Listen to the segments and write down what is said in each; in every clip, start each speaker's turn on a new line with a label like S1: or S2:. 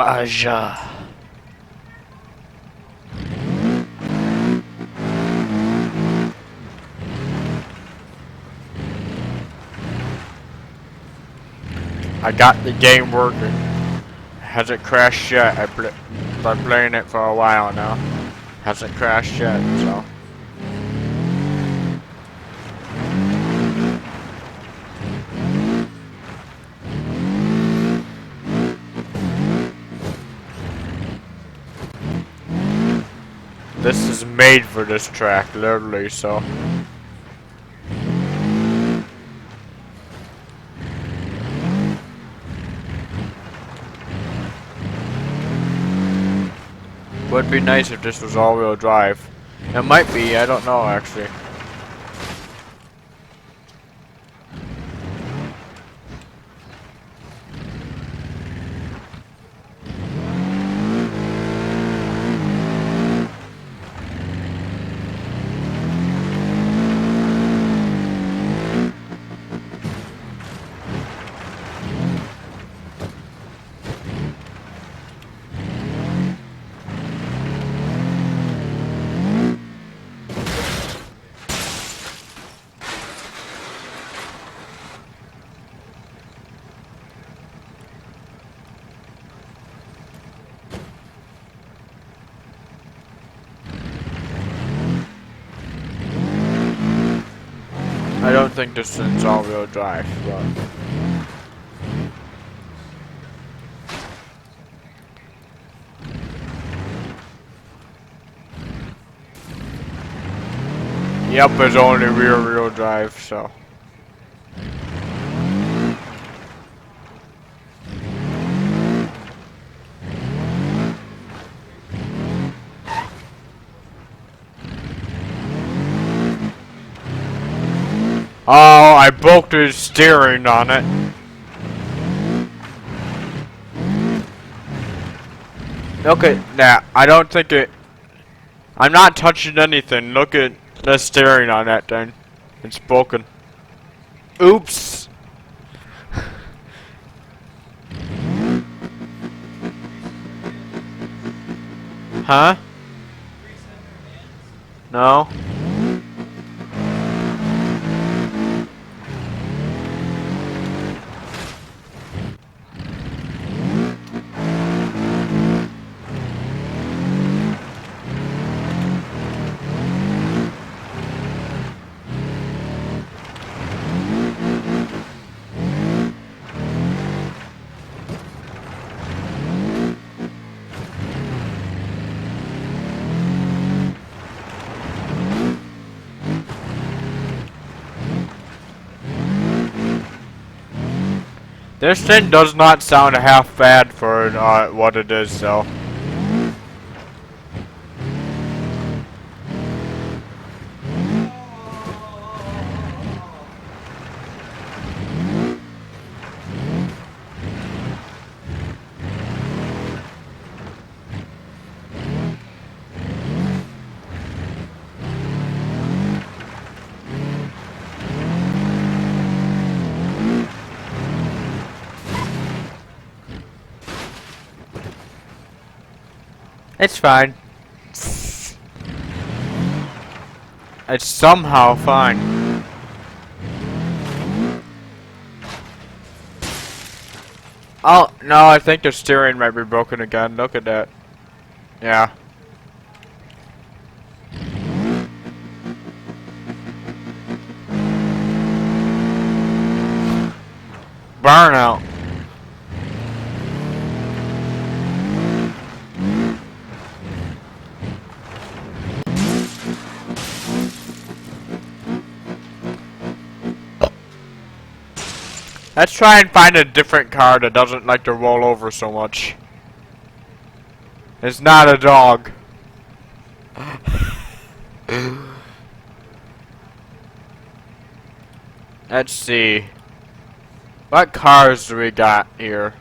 S1: baja. I got the game working. Hasn't crashed yet. I've been playing it for a while now. Hasn't crashed yet, so. This is made for this track, literally, so. Would be nice if this was all-wheel drive. It might be, I don't know actually. I don't think this thing's all-wheel drive, but. Yep, it's only rear-wheel drive, so. Oh, I broke the steering on it. Look at that. I don't think it. I'm not touching anything. Look at the steering on that thing. It's broken. Oops. Huh? No. This thing does not sound half bad for what it is, though. It's fine. It's somehow fine. Oh, no, I think the steering might be broken again. Look at that. Yeah. Burnout. Let's try and find a different car that doesn't like to roll over so much. It's not a dog. Let's see. What cars do we got here?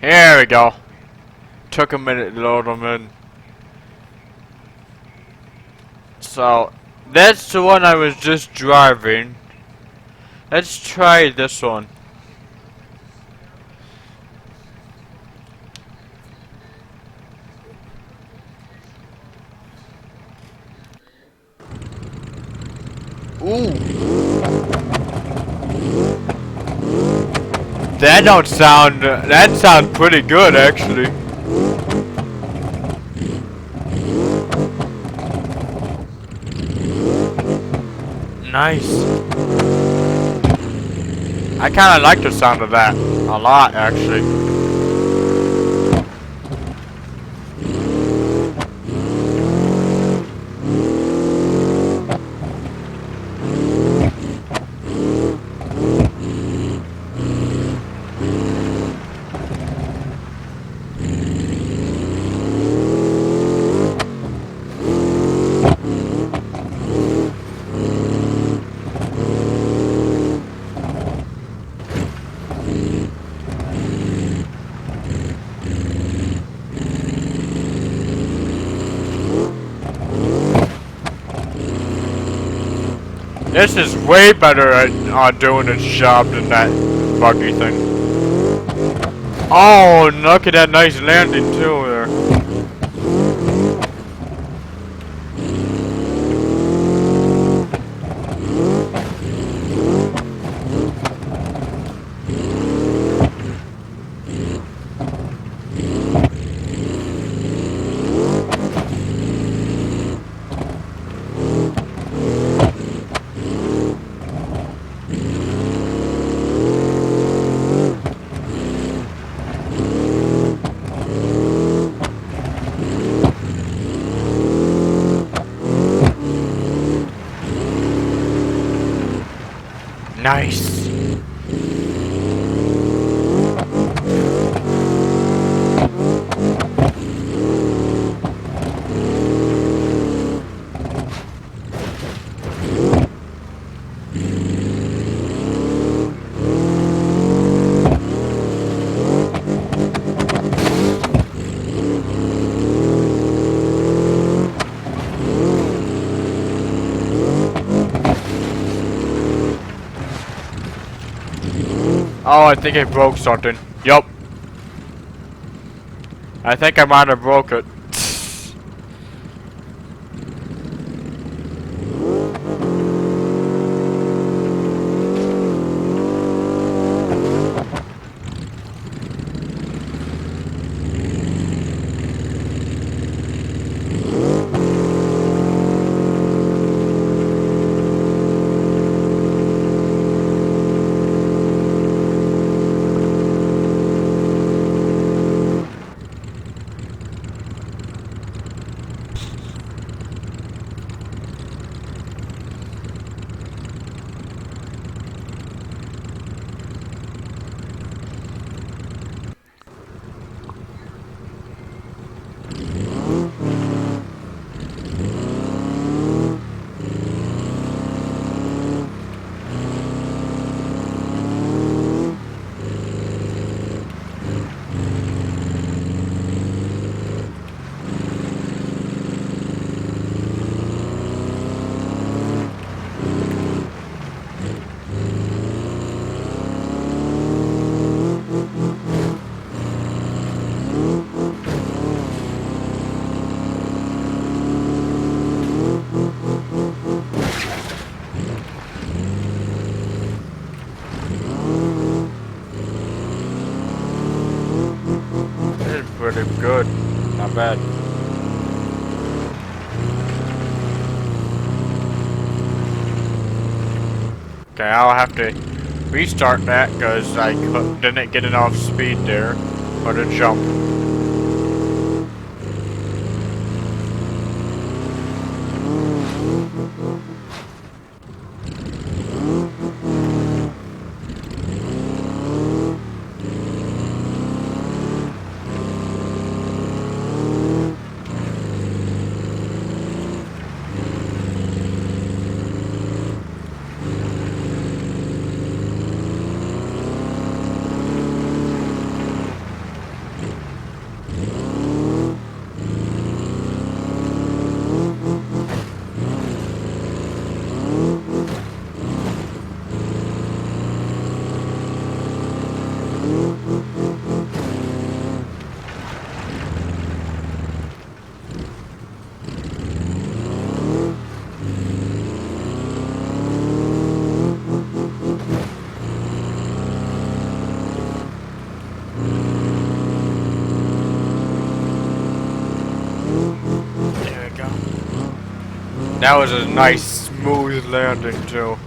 S1: Here we go. Took a minute to load them in. So, That's the one I was just driving. Let's try this one. Ooh. That sounds pretty good actually. Nice. I kinda like the sound of that. A lot actually. This is way better at doing its job than that buggy thing. Oh, look at that nice landing too there. Nice. Oh, I think I broke something. Yup. I think I might have broke it. This is pretty good. Not bad. Okay, I'll have to restart that because I didn't get enough speed there for the jump. That was a nice smooth landing too.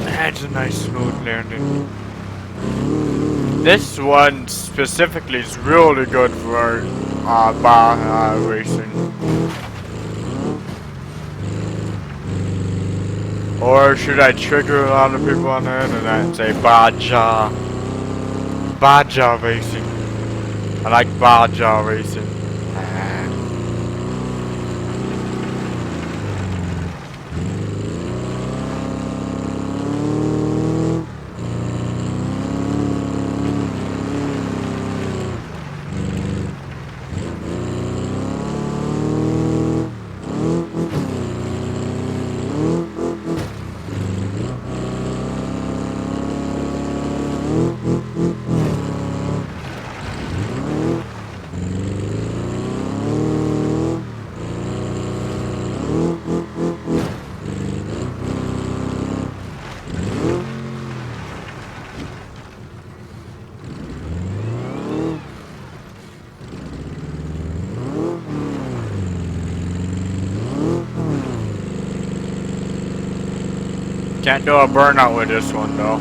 S1: That's a nice smooth landing. This one specifically is really good for baja racing. Or should I trigger a lot of people on the internet and say baja racing? I like baja racing. Can't do a burnout with this one though.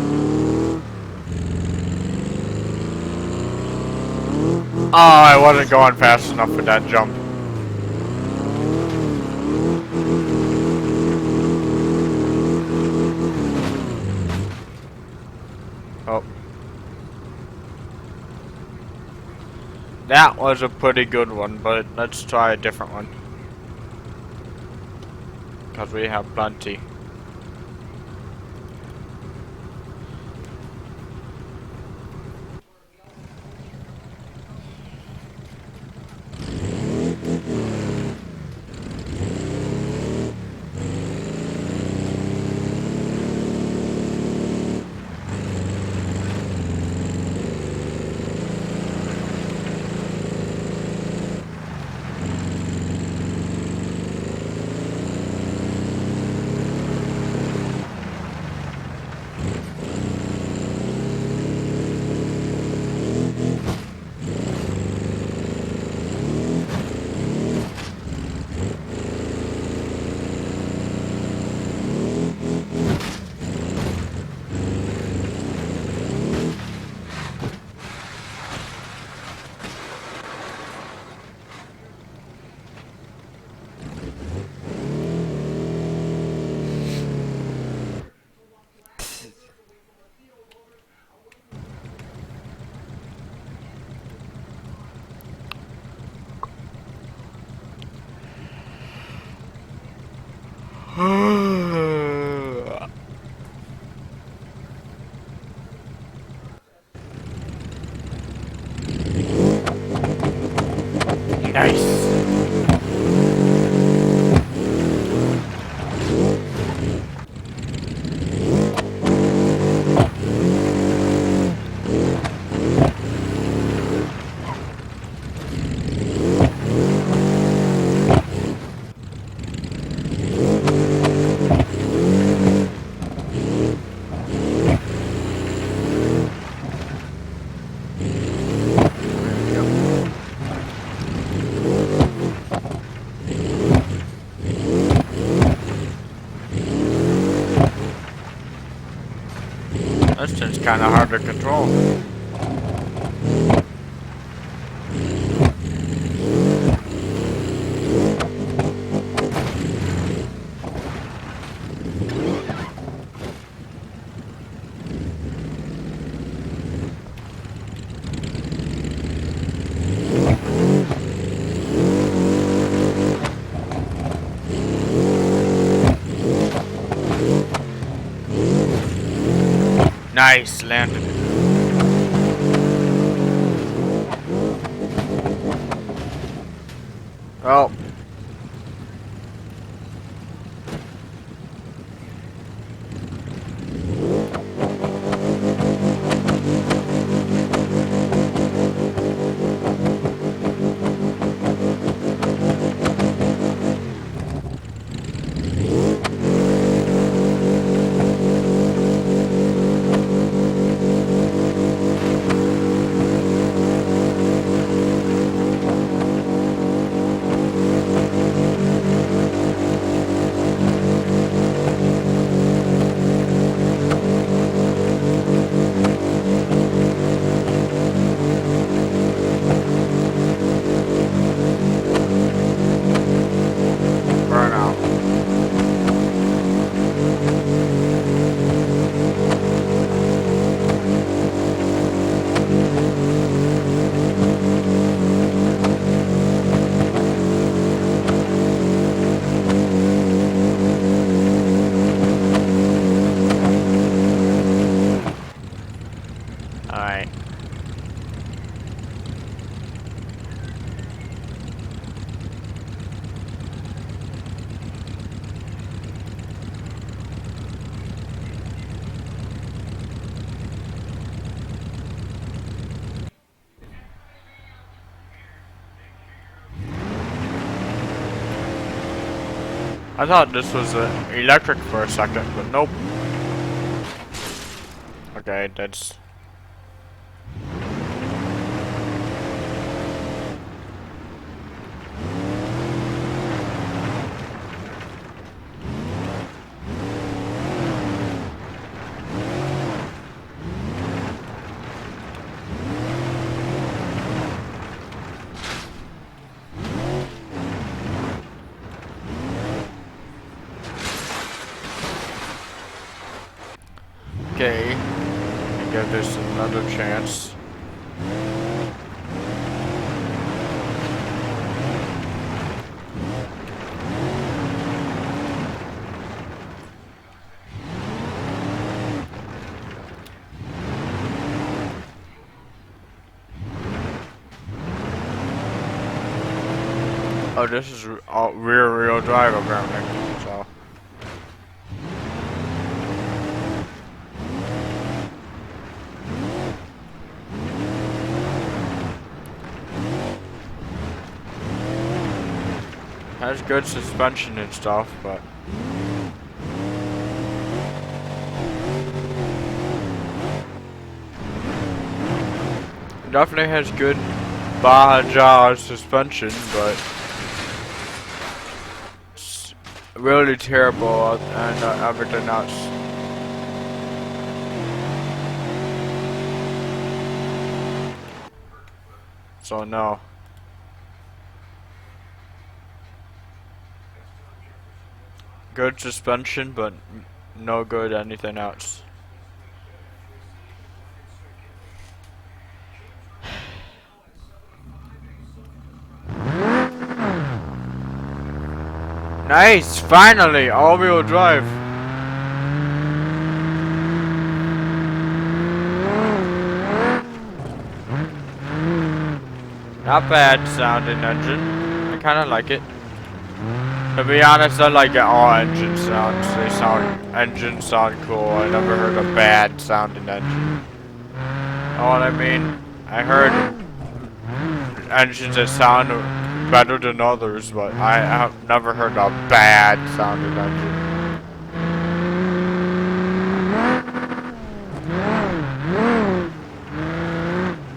S1: Oh, I wasn't going fast enough with that jump. Oh. That was a pretty good one, but let's try a different one. Because we have plenty. Nice. This thing's kind of hard to control. Nice, landed it. Oh. Burn out. Alright. I thought this was electric for a second, but nope. Okay, that's... Okay, give this another chance. Oh, this is all rear-wheel drive apparently, so... Has good suspension and stuff, but... Definitely has good baja suspension, but... It's really terrible and everything else. So no. Good suspension, but no good anything else. Nice! Finally! All-wheel drive! Not bad sounding engine. I kinda like it. To be honest, I like all engine sounds. Engines sound cool. I never heard a bad sounding engine. Know what I mean? I heard engines that sound better than others, but I have never heard a bad sounding engine.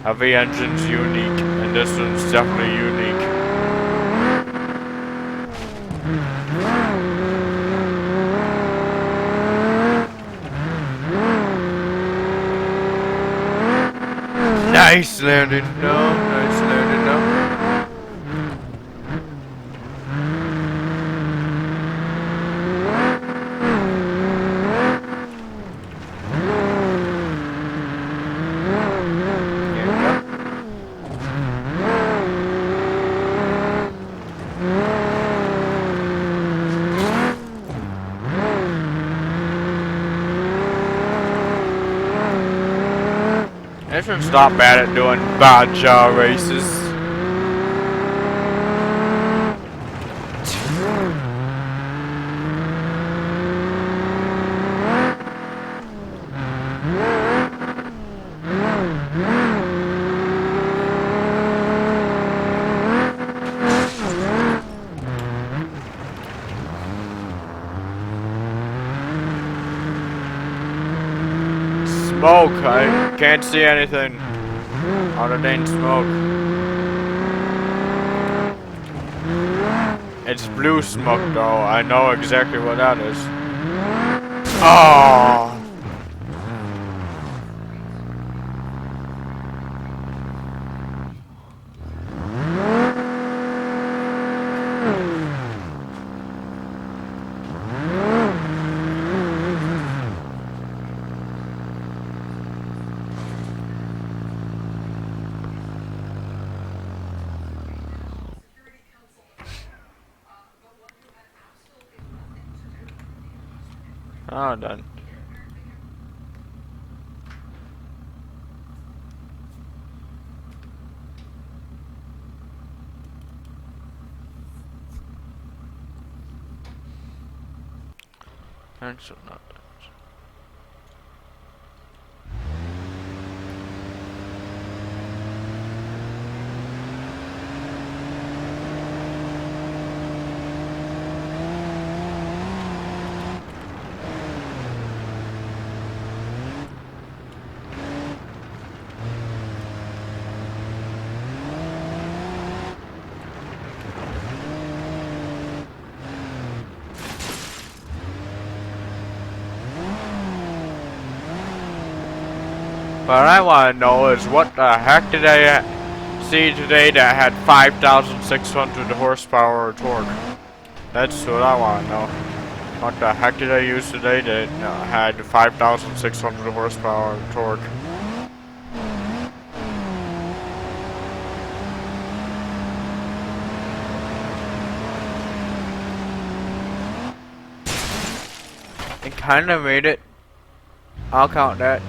S1: Every engine's unique, and this one's definitely unique. Nice landing, no, nice landing, no. Jason's not bad at doing baja races. Smoke, I can't see anything. All the dang smoke. It's blue smoke though, I know exactly what that is. Oh! Oh, done. That's not that. What I want to know is what the heck did I see today that had 5,600 horsepower or torque? That's what I want to know. What the heck did I use today that had 5,600 horsepower or torque? It kind of made it. I'll count that.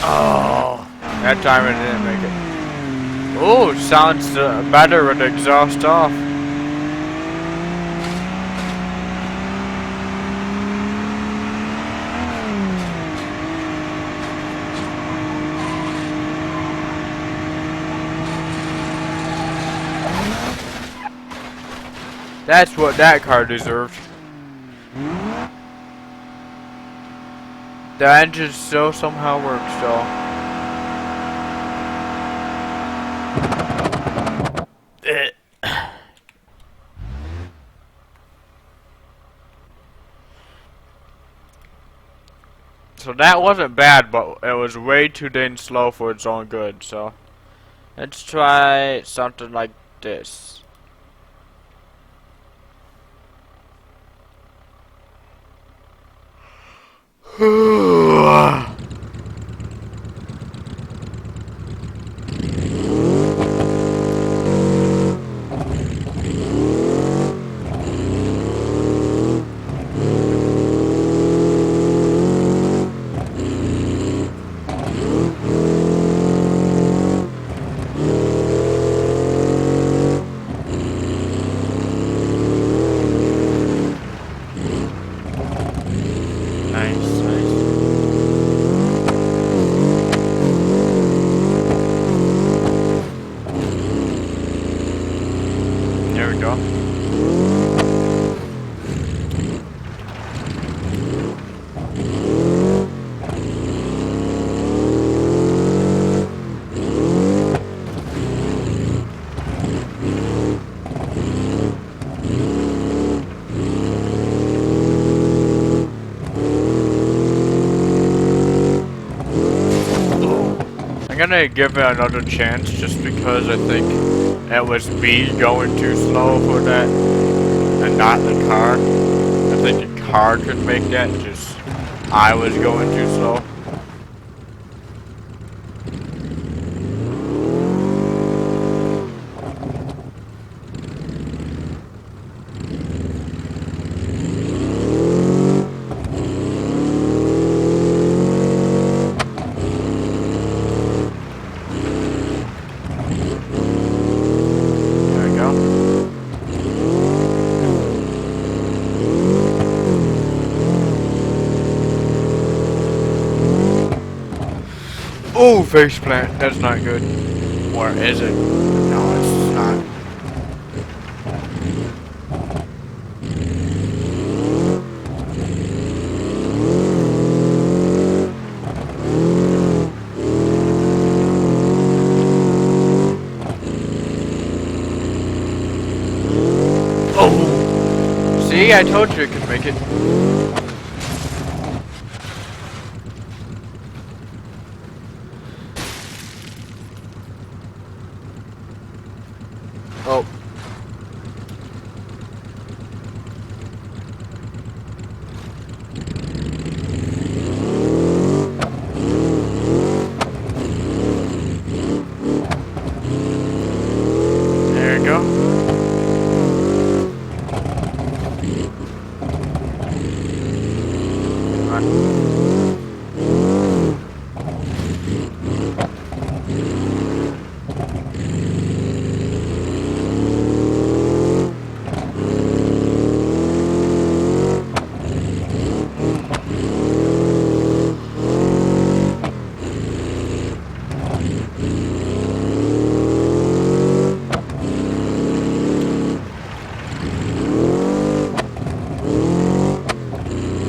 S1: Oh, that time it didn't make it. Oh, sounds better with the exhaust off. That's what that car deserved. The engine still somehow works though. So that wasn't bad, but it was way too dang slow for its own good, so let's try something like this. I'm gonna give it another chance just because I think it was me going too slow for that and not the car. I think the car could make that, just I was going too slow. There we go. Oh, face plant. That's not good. Or is it? No, it's not. Oh! See, I told you it could make it. Oh. There you go.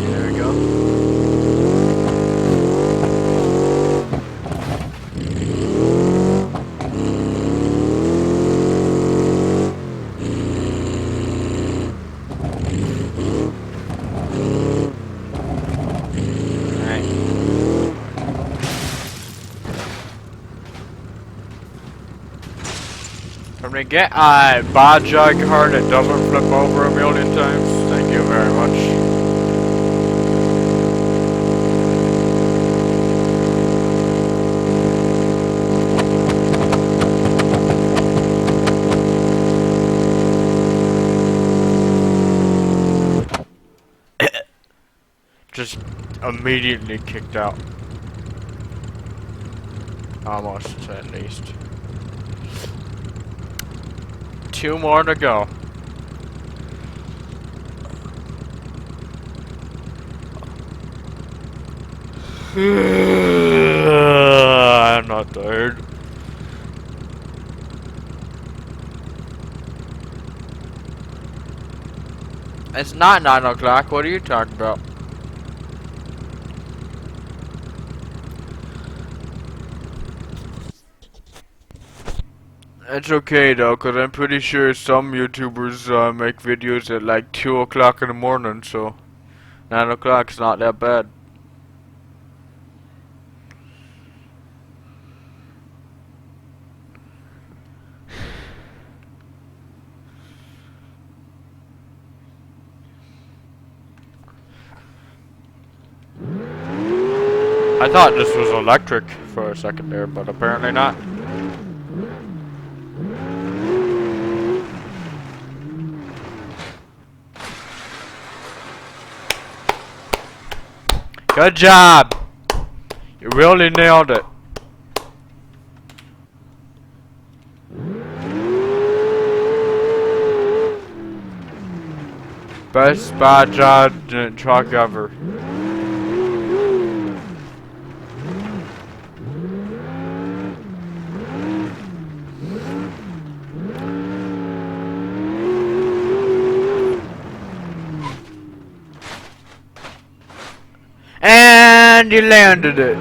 S1: There we go. Can we get a baja car that doesn't flip over a million times? Thank you very much. Just immediately kicked out. Almost, at least. 2 more to go. I'm not tired. It's not 9 o'clock. What are you talking about? It's okay though, cause I'm pretty sure some YouTubers make videos at like 2 o'clock in the morning, so 9 o'clock's not that bad. I thought this was electric for a second there, but apparently not. Good job! You really nailed it. Best baja truck ever. And you landed it.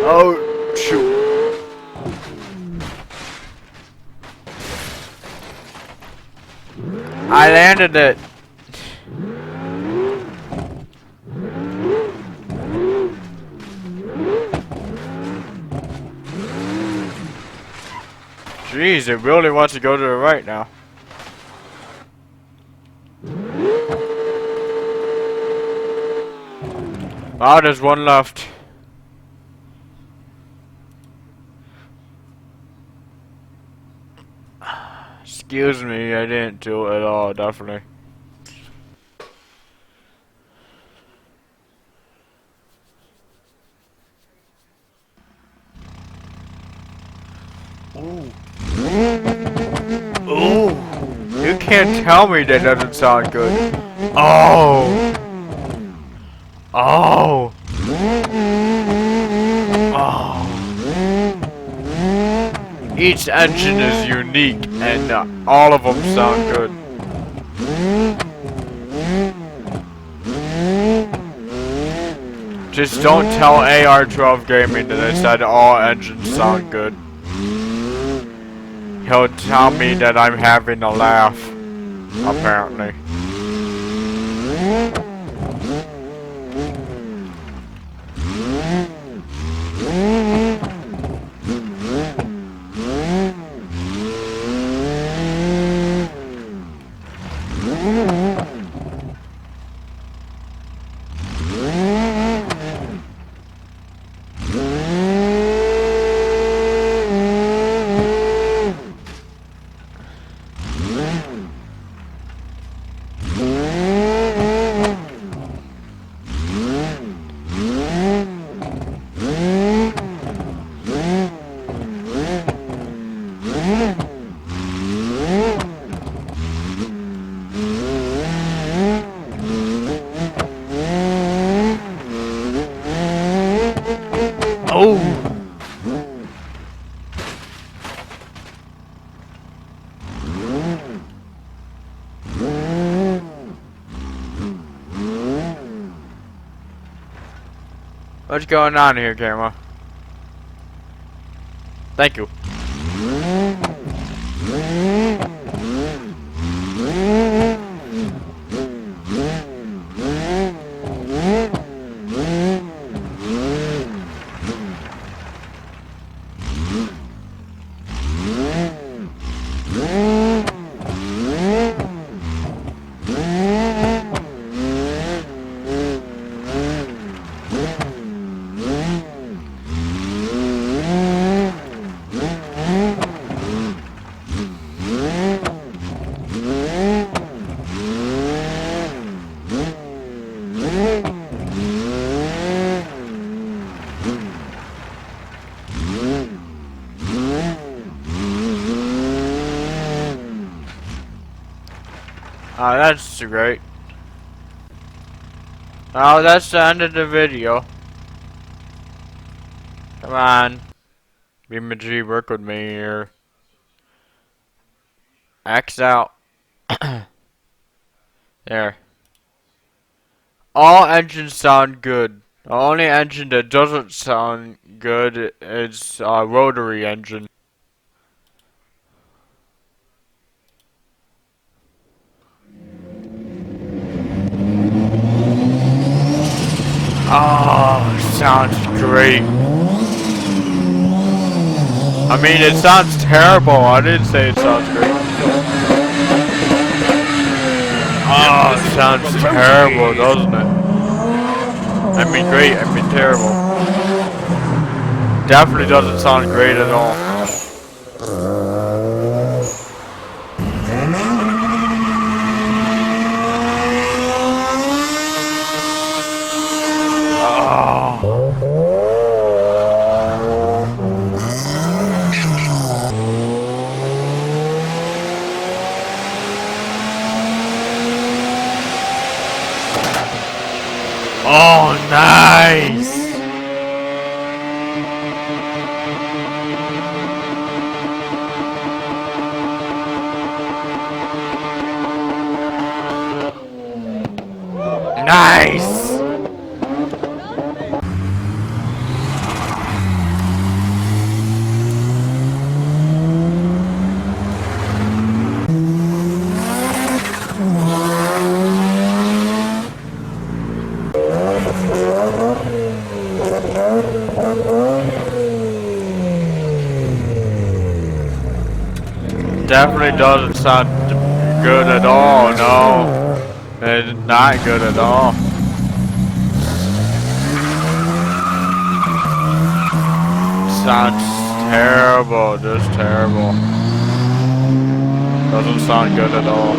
S1: Oh, shoot. I landed it. Jeez, it really wants to go to the right now. Oh, there's one left. Excuse me, I didn't do it at all, definitely. Ooh. Ooh. You can't tell me that doesn't sound good. Oh. Oh. Oh. Each engine is unique and all of them sound good. Just don't tell AR12 Gaming that I said all engines sound good. He'll tell me that I'm having a laugh, apparently. Oh! What's going on here, camera? Thank you. Oh, that's great. Oh, that's the end of the video. Come on. BMG, work with me here. X out. There. All engines sound good. The only engine that doesn't sound good is a rotary engine. Oh, sounds great. I mean, it sounds terrible. I didn't say it sounds great. Oh, it sounds terrible, doesn't it? I mean great, I mean terrible. Definitely doesn't sound great at all. Oh, nice! Nice! Definitely doesn't sound good at all, no. It's not good at all. Sounds terrible, just terrible. Doesn't sound good at all.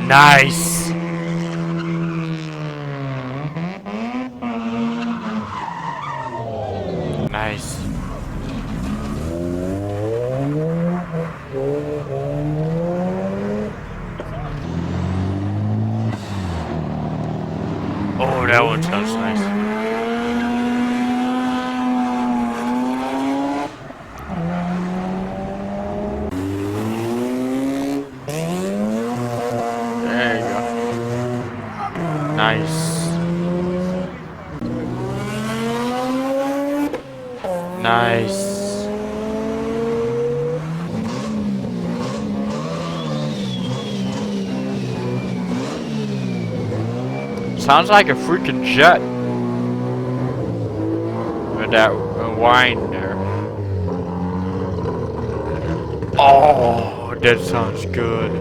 S1: Nice. Nice. Oh, that one sounds nice. There you go. Nice. Nice. Sounds like a freaking jet. With that whine there. Oh, that sounds good.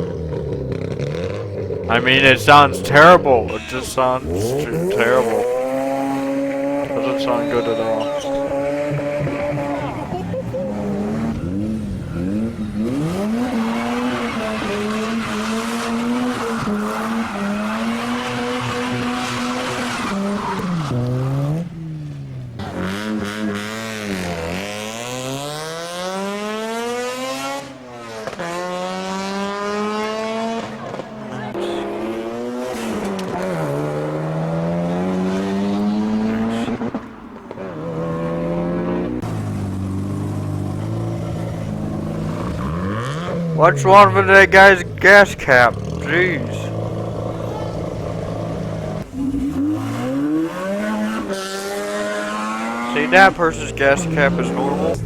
S1: I mean, it sounds terrible. It just sounds terrible. Doesn't sound good at all. What's wrong with that guy's gas cap? Jeez. See, that person's gas cap is normal.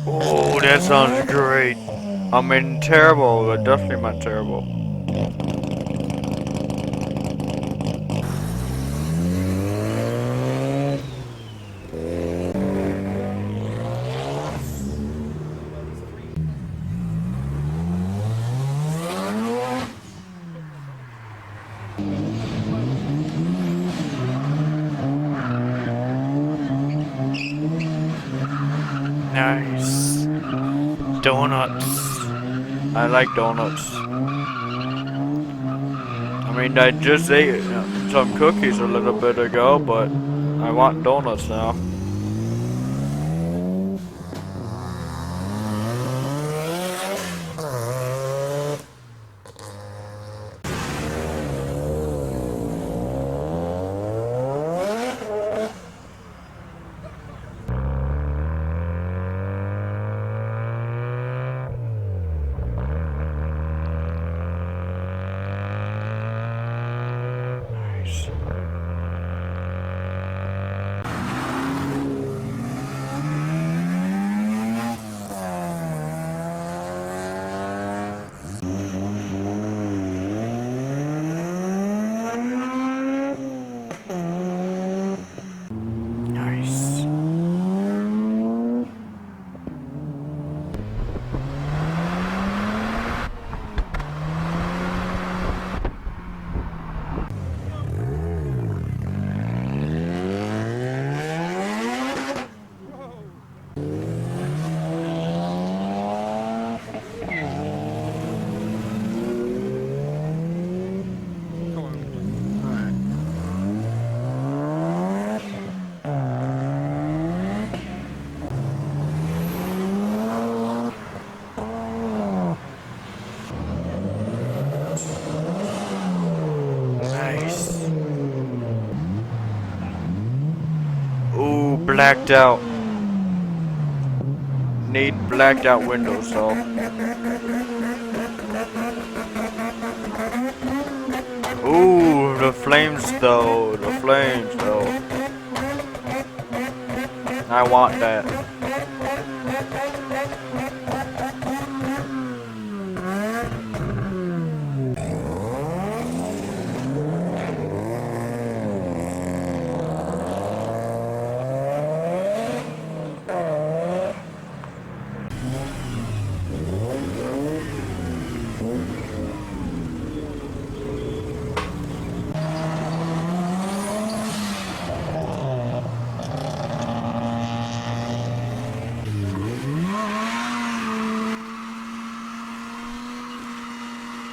S1: Oh, that sounds great. I mean, terrible, but definitely not terrible. Nice. Donuts. I like donuts. I mean, I just ate some cookies a little bit ago, but I want donuts now. blacked out. Need blacked out windows though. Ooh, the flames though. The flames though. I want that.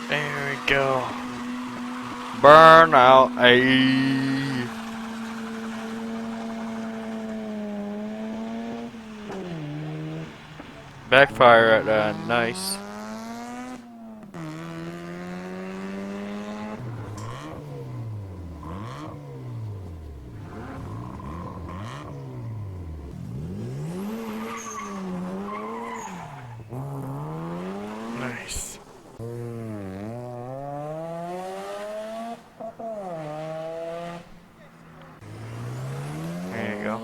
S1: There we go. Burn out. Ayy. Backfire at that. Nice. Nice. There you go.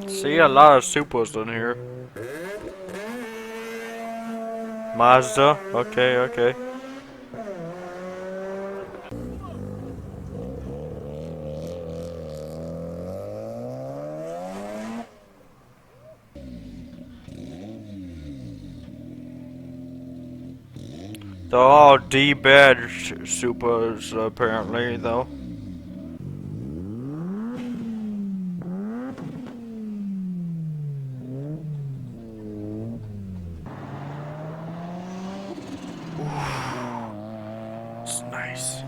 S1: See a lot of supers in here. Mazda, okay, okay. They're all D-badge supers apparently though. It's nice.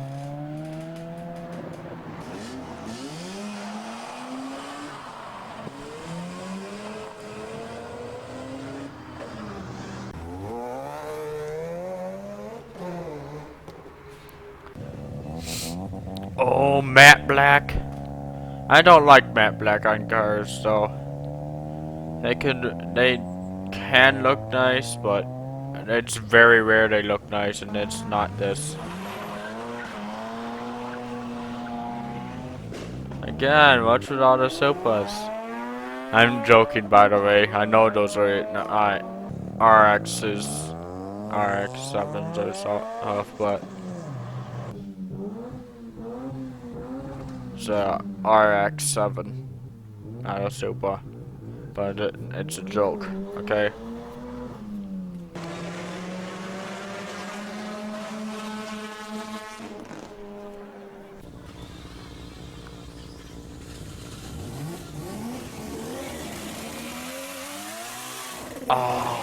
S1: Oh, matte black. I don't like matte black on cars, so they can look nice, but it's very rare they look nice, and it's not this. Again, what's with all the sopas? I'm joking, by the way. I know those are RXs, RX-7s or stuff, but it's a RX-7, not a super. But it's a joke, okay? Oh.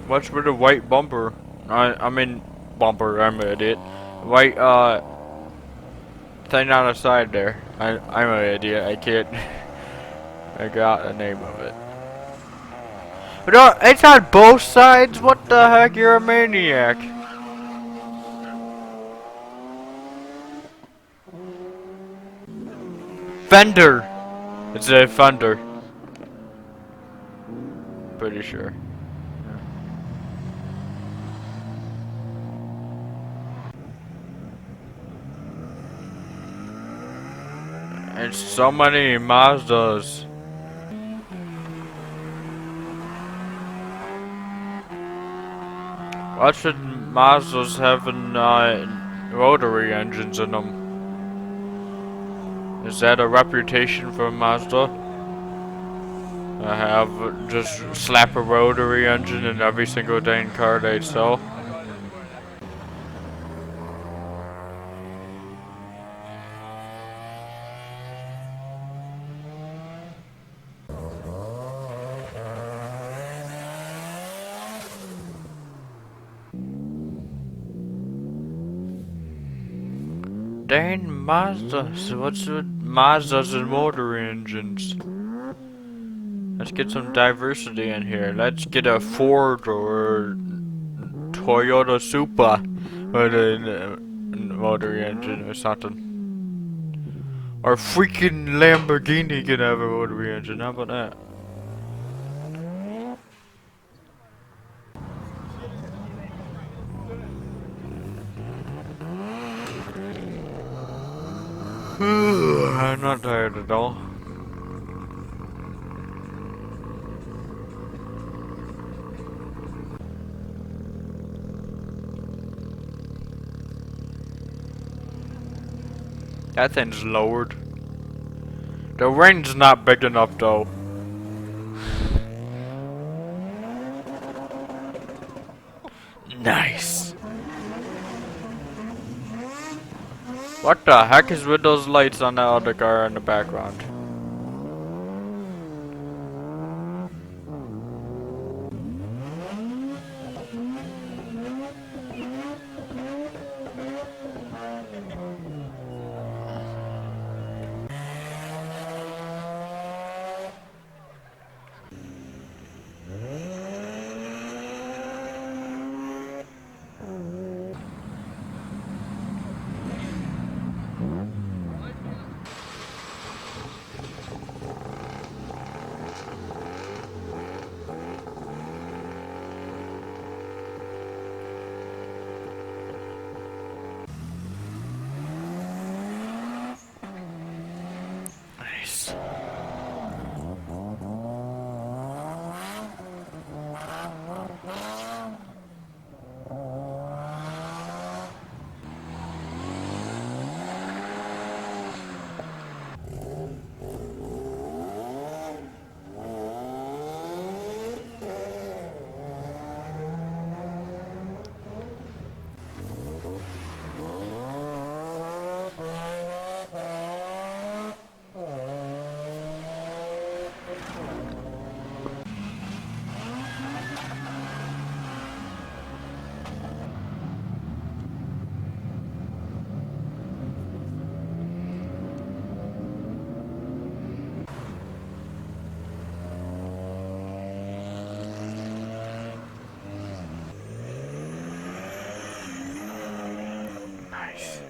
S1: What's with the white bumper? I mean bumper, I'm an idiot. White thing on the side there. I'm an idiot, I can't I got the name of it. But it's on both sides? What the heck, you're a maniac. Fender! It's a Fender. Pretty sure. It's so many Mazdas. Why should Mazdas having rotary engines in them? Is that a reputation for Mazda? I have just slap a rotary engine in every single dang car they sell. Dang Mazda. So what's with Mazdas and motor engines? Let's get some diversity in here. Let's get a Ford or Toyota Supra with a motor engine or something. Or freaking Lamborghini can have a motor engine. How about that? I'm not tired at all. That thing's lowered. The ring's not big enough though. Nice. What the heck is with those lights on that other car in the background? Nice. Nice.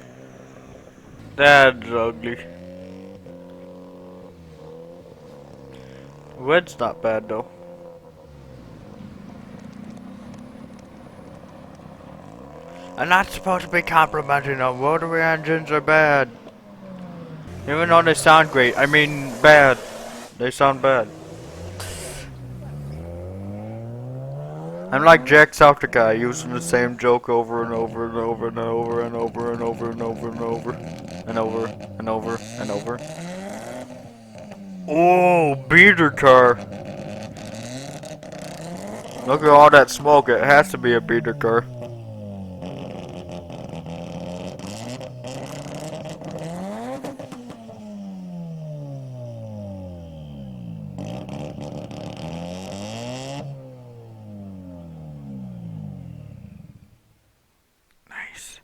S1: That's ugly. Red's not bad though. I'm not supposed to be complimenting them. Rotary engines are bad. Even though they sound great. I mean, bad. They sound bad. I'm like Jacksepticeye, using the same joke over and over and over and over and over and over and over and over and over and over and over. Oh, beater car. Look at all that smoke. It has to be a beater car. Nice.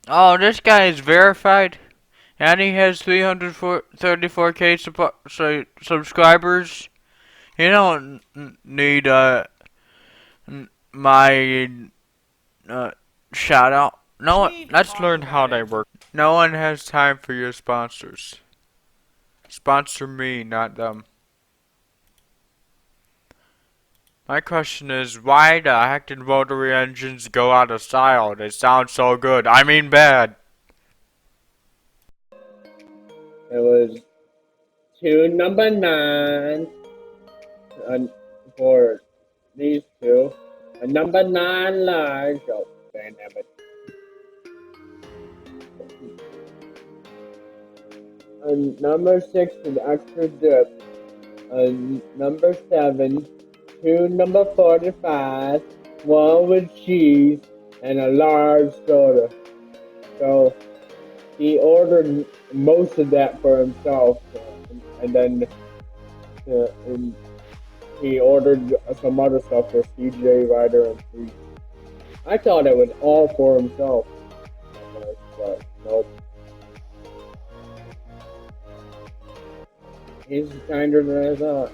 S1: Oh, this guy is verified, and he has 334K subscribers. You don't need my shout out. No one. Let's learn how they work. No one has time for your sponsors. Sponsor me, not them. My question is, why the heck did rotary engines go out of style? They sound so good. I mean bad.
S2: It was two number 9 for these two. A number 9 large. Oh, damn it. And number 6 with extra dip. And number 7, two number 45, one with cheese, and a large soda. So he ordered most of that for himself, and then he ordered some other stuff for CJ, Ryder, and Free. I thought it was all for himself, but nope. He's kinder than I thought.